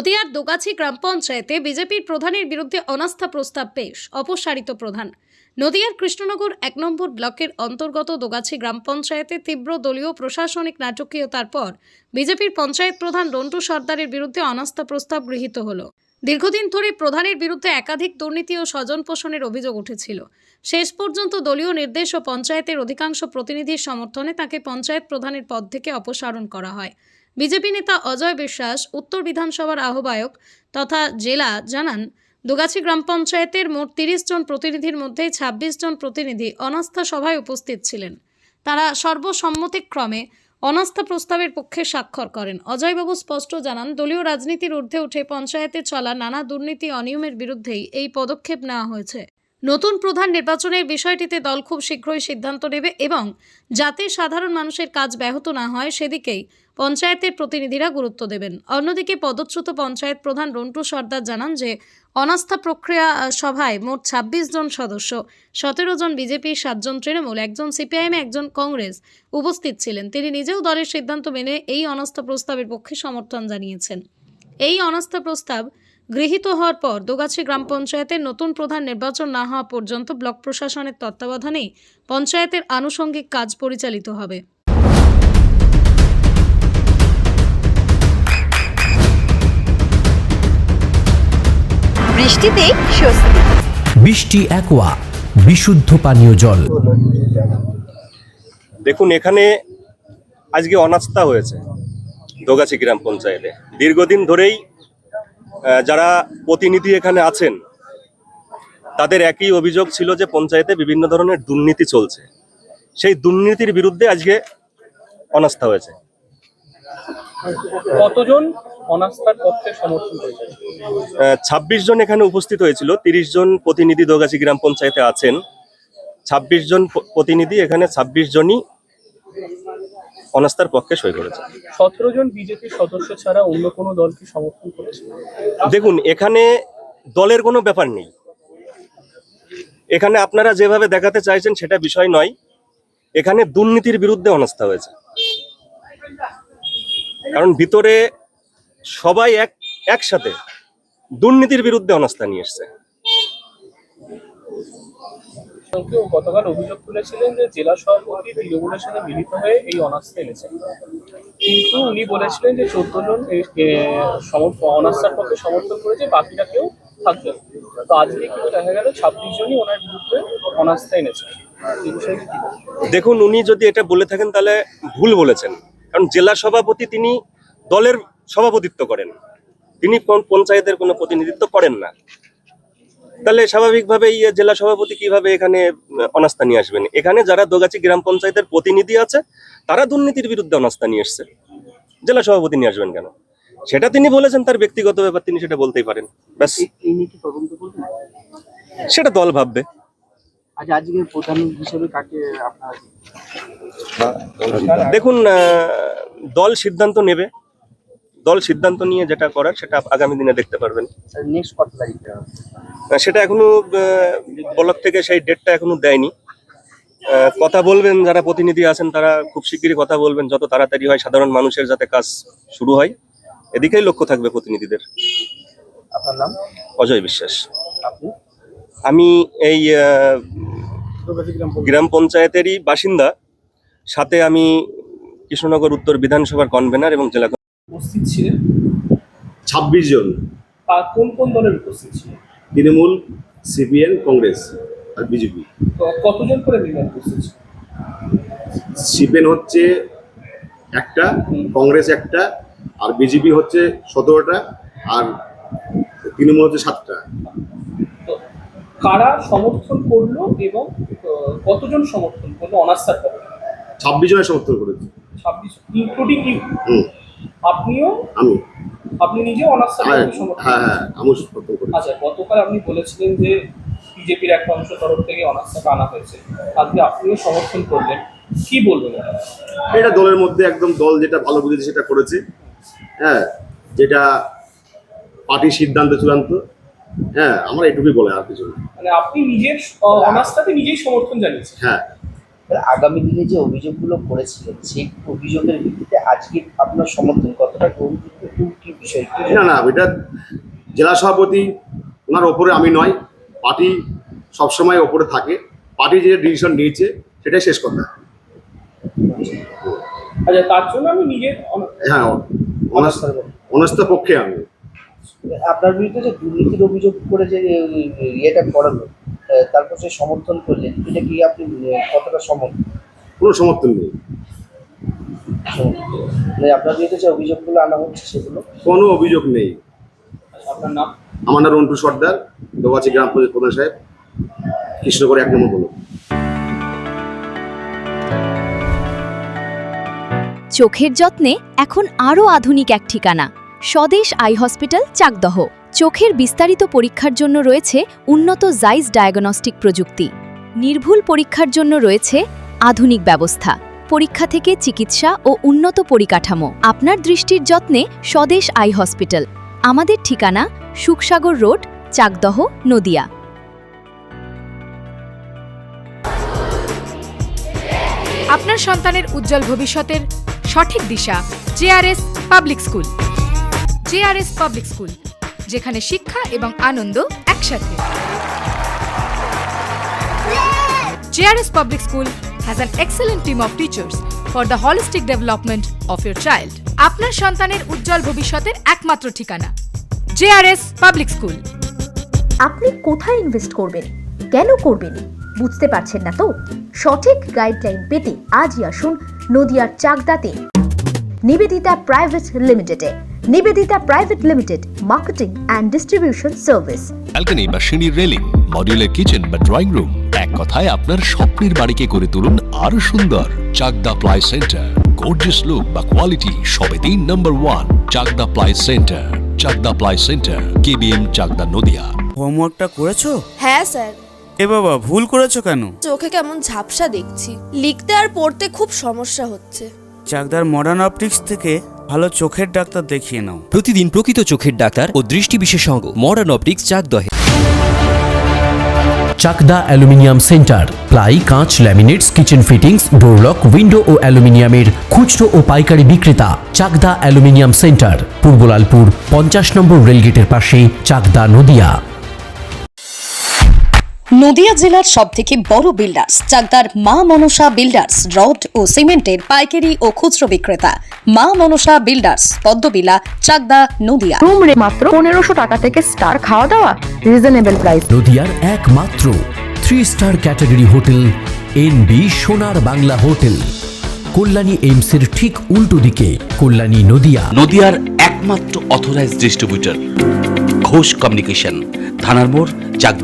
নদিয়ার দোগাছি গ্রাম পঞ্চায়েতে বিজেপির প্রধানের বিরুদ্ধে অনাস্থা প্রস্তাব পেশ, অপসারিত প্রধান। নদিয়ার কৃষ্ণনগর ১ নম্বর ব্লকের অন্তর্গত দোগাছি গ্রাম পঞ্চায়েতে তীব্র দলীয় প্রশাসনিক নাটকীয়তার পর বিজেপির পঞ্চায়েত প্রধান রন্টু সর্দারের বিরুদ্ধে অনাস্থা প্রস্তাব গৃহীত হল। দীর্ঘদিন ধরে প্রধানের বিরুদ্ধে একাধিক দুর্নীতি ও স্বজন পোষণের অভিযোগ উঠেছিল। শেষ পর্যন্ত দলীয় নির্দেশ ও পঞ্চায়েতের অধিকাংশ প্রতিনিধির সমর্থনে তাকে পঞ্চায়েত প্রধানের পদ থেকে অপসারণ করা হয়। বিজেপি নেতা অজয় বিশ্বাস, উত্তর বিধানসভার আহ্বায়ক তথা জেলা, জানান, দোগাছি গ্রাম পঞ্চায়েতের মোট ৩০ জন প্রতিনিধির মধ্যে ২৬ জন প্রতিনিধি অনাস্থা সভায় উপস্থিত ছিলেন। তারা সর্বসম্মতিক্রমে অনাস্থা প্রস্তাবের পক্ষে স্বাক্ষর করেন। অজয়বাবু স্পষ্ট জানান, দলীয় রাজনীতির ঊর্ধ্বে উঠে পঞ্চায়েতে চলা নানা দুর্নীতি অনিয়মের বিরুদ্ধেই এই পদক্ষেপ নেওয়া হয়েছে। নতুন প্রধান নির্বাচনের বিষয়টিতে দল খুব শীঘ্রই সিদ্ধান্ত নেবে এবং যাতে সাধারণ মানুষের কাজ ব্যাহত না হয় সেদিকেই পঞ্চায়েতের প্রতিনিধিরা গুরুত্ব দেবেন। অন্যদিকে পদচ্যুত পঞ্চায়েত প্রধান রন্টু সর্দার জানান যে অনাস্থা প্রক্রিয়া সভায় মোট ২৬ জন সদস্য, ১৭ জন বিজেপি, ৭ জন তৃণমূল, 1 জন সিপিআইএম, 1 জন কংগ্রেস উপস্থিত ছিলেন। তিনি নিজেও দলের সিদ্ধান্ত মেনে এই অনাস্থা প্রস্তাবের পক্ষে সমর্থন জানিয়েছেন। এই অনাস্থা প্রস্তাব গৃহীত হওয়ার পর দোগাছি গ্রাম পঞ্চায়েতের নতুন প্রধান নির্বাচন না হওয়া পর্যন্ত ব্লক প্রশাসনের তত্ত্বাবধানেই পঞ্চায়েতের আনুষঙ্গিক কাজ পরিচালিত হবে। বৃষ্টিতে স্বস্তি। বৃষ্টি অ্যাকোয়া, বিশুদ্ধ পানীয় জল। দেখুন, এখানে আজকে অনাস্থা হয়েছে দোগাছি গ্রাম পঞ্চায়েতে। দীর্ঘদিন ধরেই যারা প্রতিনিধি এখানে আছেন তাদের একই অভিযোগ ছিল যে পঞ্চায়েতে বিভিন্ন ধরনের দুর্নীতি চলছে। সেই দুর্নীতির বিরুদ্ধে আজকে অনাস্থা হয়েছে। কতজন অনাস্থার পক্ষে সমর্থন করেছে? ২৬ জন এখানে উপস্থিত হয়েছিল। ৩০ জন প্রতিনিধি দোগাছি গ্রাম পঞ্চায়েতে আছেন। ২৬ জন প্রতিনিধি, এখানে ২৬ জনই অনাস্থার পক্ষে সই করেছে। ১৭ জন বিজেপি সদস্য ছাড়া অন্য কোনো দলকে সমর্থন করেছে? দেখুন, এখানে দলের কোনো ব্যাপার নেই। এখানে আপনারা যেভাবে দেখাতে চাইছেন সেটা বিষয় নয়। এখানে দুর্নীতির বিরুদ্ধে অনাস্থা হয়েছে, কারণ ভিতরে সবাই একসাথে দুর্নীতির বিরুদ্ধে অনাস্থা নিয়ে এসছে। কেউ গতকাল অভিযোগ তুলেছিলেন যে জেলা সভাপতি তৃণমূলের সাথে মিলিত হয়ে এই অনাস্থা এনেছেন, কিন্তু উনি বলেছিলেন যে ১৪ জন অনাস্থার পক্ষে সমর্থন করেছে, বাকিরা কেউ থাকবে। তো আজকে কিন্তু দেখা গেল ২৬ জনই ওনার বিরুদ্ধে অনাস্থা এনেছে। দেখুন, উনি যদি এটা বলে থাকেন তাহলে ভুল বলেছেন, কারণ জেলা সভাপতি তিনি দলের সভাপতিত্ব করেন, তিনি পঞ্চায়েতের কোনো প্রতিনিধিত্ব করেন না। তাহলে স্বাভাবিকভাবেই জেলা সভাপতি কিভাবে এখানে অনাস্থা নিয়ে আসবেন? এখানে যারা দোগাছি গ্রাম পঞ্চায়েতের প্রতিনিধি আছে তারা দুর্নীতির বিরুদ্ধে অনাস্থা নিয়ে এসছে, জেলা সভাপতি নিয়ে আসবেন কেন? সেটা তিনি বলেছেন, তার ব্যক্তিগত ব্যাপার, তিনি সেটা বলতেই পারেন। ব্যাস, সেটা দল ভাববে। আজকে প্রধান হিসেবে কাকে আপনার? দেখুন, দল সিদ্ধান্ত নেবে। দল সিদ্ধান্ত নিয়ে যেটা করার সেটা আগামী দিনে দেখতে পারবেন। নেক্সট কত তারিখ? সেটা এখনো ব্লক থেকে সেই ডেটটা এখনো দেয়নি। কথা বলবেন যারা প্রতিনিধি আছেন, তারা খুব শিগগিরই কথা বলবেন, যত তাড়াতাড়ি হয় সাধারণ মানুষের যাতে কাজ শুরু হয়, এদিকেই লক্ষ্য থাকবে প্রতিনিধিদের। আপনার নাম? অজয় বিশ্বাস। আপনি? আমি এই গ্রাম পঞ্চায়েতেরই বাসিন্দা, সাথে আমি কৃষ্ণনগর উত্তর বিধানসভার কনভেনার এবং জেলা। উপস্থিত ছিলেন ২৬ জন। কোন কোন দলের উপস্থিত ছিলেন? তৃণমূল, সিপিএম, কংগ্রেস আর বিজেপি। কতজন করে মিলে উপস্থিত ছিলেন? সিপিএম হচ্ছে একটা, কংগ্রেস একটা, আর বিজেপি হচ্ছে ১৭টা, আর তৃণমূল হচ্ছে 7টা। কারা সমর্থন করলো এবং কতজন সমর্থন করলো অনাস্থার পক্ষে? ২৬ জনের সমর্থন করেছে। ২৬ ইনক্লুডিং ইউ? আপনিও? আপনি নিজে অনাস্থার পক্ষে সমর্থন? হ্যাঁ, আমি সমর্থন করেছি। আচ্ছা, গতকাল আপনি বলেছিলেন যে বিজেপির একটা অংশ তরফ থেকে অনাস্থাটা আনা হয়েছে, আজকে আপনিও সমর্থন করলেন, কি বলবেন? এটা দলের মধ্যে একদম দল যেটা ভালো বুঝেছে সেটা করেছে। হ্যাঁ, যেটা পার্টির সিদ্ধান্ত চূড়ান্ত। হ্যাঁ, আমরা এটুকুই বলে, আর কিছু না। মানে আপনি নিজের অনাস্থাতে নিজেই সমর্থন জানিয়েছেন? হ্যাঁ। তাহলে আগামী দিনে যে অভিযোগগুলো করেছিলেন সেই অভিযোগের ভিত্তিতে আজকে আপনার সমর্থন কতটা গ্রহণযোগ্য, কি বিষয় কি? না এটা জেলা সভাপতি ওনার ওপরে আমি নয়, পার্টি সবসময় ওপরে থাকে, পার্টি যে ডিসিশন নিয়েছে সেটাই শেষ কথা। আচ্ছা, তার জন্য আমি নিজের হ্যাঁ, অনাস্থা পক্ষে আমি। আপনার বিরুদ্ধে যে দুর্নীতির অভিযোগ করে যে ইয়েটা করালো, তারপর সে সমর্থন করলেন, এটা কি আপনি কতটা সমর্থন? কোনো সমর্থন নেই, মানে আপনার বিরুদ্ধে যে অভিযোগগুলো আনা হচ্ছে সেগুলো? কোনো অভিযোগ নেই। আপনার নাম? আমার নাম রন্টু সর্দার, দোগাছি গ্রাম পঞ্চায়েত প্রধান সাহেব, কৃষ্ণনগর 1 নম্বর ব্লক। চোখের যত্নে এখন আরও আধুনিক এক ঠিকানা, স্বদেশ আই হসপিটাল, চাকদহ। চোখের বিস্তারিত পরীক্ষার জন্য রয়েছে উন্নত জাইস ডায়াগনস্টিক প্রযুক্তি। নির্ভুল পরীক্ষার জন্য রয়েছে আধুনিক ব্যবস্থা, পরীক্ষা থেকে চিকিৎসা ও উন্নত পরিকাঠামো। আপনার দৃষ্টির যত্নে স্বদেশ আই হসপিটাল। আমাদের ঠিকানা সুখসাগর রোড, চাকদহ, নদিয়া। আপনার সন্তানের উজ্জ্বল ভবিষ্যতের সঠিক দিশা JRS public school. JRS public school, যেখানে শিক্ষা এবং আনন্দ একসাথে। JRS public school has an excellent team of teachers for the holistic development of your child. আপনার সন্তানের উজ্জ্বল ভবিষ্যতের একমাত্র ঠিকানা জেআরএস পাবলিক স্কুল। আপনি কোথায় ইনভেস্ট করবেন, কেন করবেন, বুঝতে পারছেন না তো? সঠিক গাইডলাইন পেতে আজই আসুন নদিয়ার চাকদাতে নিবেদিতা প্রাইভেট লিমিটেডে। Nivedita private limited, marketing and distribution service. Balcony বা সিঁড়ির রেলিং, মডিউলার কিচেন বা ড্রয়িং রুম, এক কথায় আপনার স্বপ্নের বাড়িকে করে তুলুন আরো সুন্দর। Chakdah ply centre, gorgeous look বা কোয়ালিটি সবে 3 number 1 Chakdah ply centre. Chakdah ply centre, KBM, Chakdah, Nadia. হোমওয়ার্কটা করেছো? হ্যাঁ স্যার। এ বাবা, ভুল করেছো কেন? চোখে কেমন ঝাপসা দেখছি, লিখতে আর পড়তে খুব সমস্যা হচ্ছে। চাকদার মডার্ন অপটিক্স থেকে ভালো চোখের ডাক্তার দেখিয়ে নাও। প্রতিদিন প্রকৃত চোখের ডাক্তার ও দৃষ্টি বিশেষজ্ঞ মডার্ন অপটিক্স, চাকদহে। চাকদা অ্যালুমিনিয়াম সেন্টার, প্লাই, কাঁচ, laminates, kitchen fittings, door lock, window ও অ্যালুমিনিয়ামের খুচরো ও পাইকারি বিক্রেতা। চাকদা অ্যালুমিনিয়াম সেন্টার, পূর্ব লালপুর 50 নম্বর রেলগেটের পাশে, চাকদা, নদিয়া। নদিয়া জেলার সবথেকে বড় বিল্ডার্স চাকদার মা মনসা বিল্ডার্স, রড ও সিমেন্টের পাইকারি ও খুচরো বিক্রেতা। মা মনসা বিল্ডার্স, পদ্মবিলা, চাকদা, নদিয়া। রুম রে মাত্র 1500 টাকা থেকে স্টার, খাওয়া দাওয়া রিজনেবল প্রাইস। নদিয়ার একমাত্র 3 স্টার ক্যাটাগরি হোটেল এনবি সোনার বাংলা হোটেল, কল্যাণী এইমসের ঠিক উল্টো দিকে, কল্যাণী, নদিয়া। নদিয়ার একমাত্র অথরাইজড ডিস্ট্রিবিউটর ঘোষ কমিউনিকেশন, থানার মোড়, চাকদা।